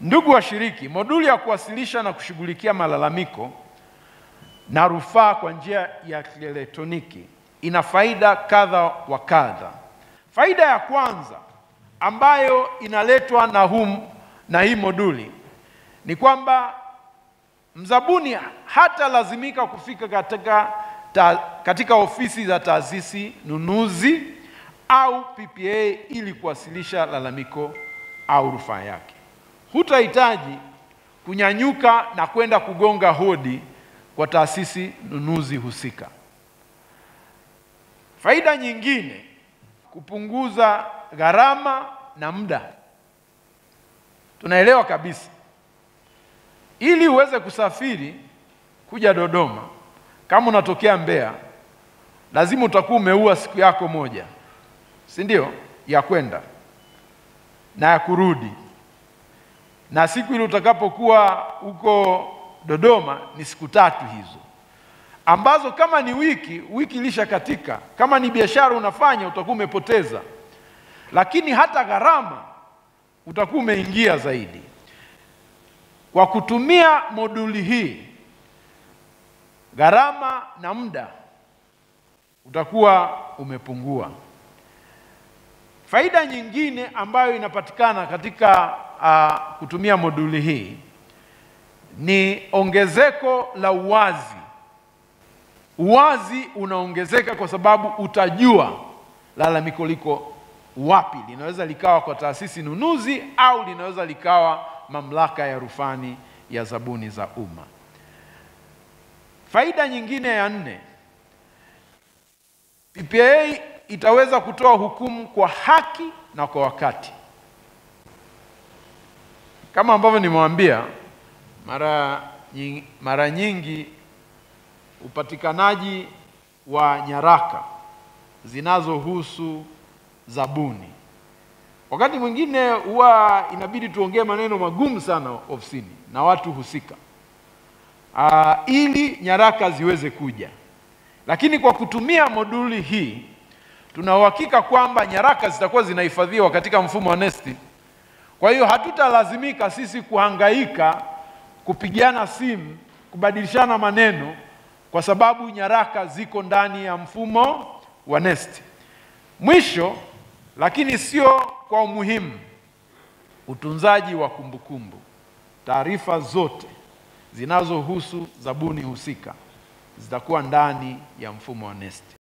Ndugu washiriki, moduli ya kuwasilisha na kushughulikia malalamiko na rufaa kwa njia ya kielektroniki ina faida kadha wa kadha. Faida ya kwanza ambayo inaletwa na hii moduli ni kwamba mzabuni hata lazimika kufika katika ofisi za taasisi nunuzi au PPA ili kuwasilisha lalamiko au rufaa yake. Hutahitaji kunyanyuka na kwenda kugonga hodi kwa taasisi nunuzi husika. Faida nyingine, kupunguza gharama na muda. Tunaelewa kabisa, ili uweze kusafiri kuja Dodoma, kama unatokea Mbeya, lazima utakuwa umeua siku yako moja, si ndio? Ya kwenda na ya kurudi. Na siku ile utakapokuwa huko Dodoma ni siku 3 hizo, ambazo kama ni wiki ilisha katika. Kama ni biashara unafanya utakuwa umepoteza, lakini hata gharama utakuwa umeingia zaidi. Kwa kutumia moduli hii, gharama na muda utakuwa umepungua. Faida nyingine ambayo inapatikana katika kutumia moduli hii ni ongezeko la uwazi. Uwazi unaongezeka kwa sababu utajua lalamiko liko wapi. Linaweza likawa kwa taasisi nunuzi au linaweza likawa mamlaka ya rufani ya zabuni za umma. Faida nyingine ya 4, PPA itaweza kutoa hukumu kwa haki na kwa wakati. Kama ambavyo nimewambia, mara nyingi upatikanaji wa nyaraka zinazohusu zabuni, wakati mwingine huwa inabidi tuongee maneno magumu sana ofisini na watu husika ili nyaraka ziweze kuja. Lakini kwa kutumia moduli hii tuna uhakika kwamba nyaraka zitakuwa zinahifadhiwa katika mfumo wa NeST. Kwa hiyo hatutalazimika sisi kuhangaika kupigiana simu, kubadilishana maneno, kwa sababu nyaraka ziko ndani ya mfumo wa NeST. Mwisho, lakini sio kwa umuhimu, utunzaji wa kumbukumbu. Taarifa zote zinazohusu zabuni husika zitakuwa ndani ya mfumo wa NeST.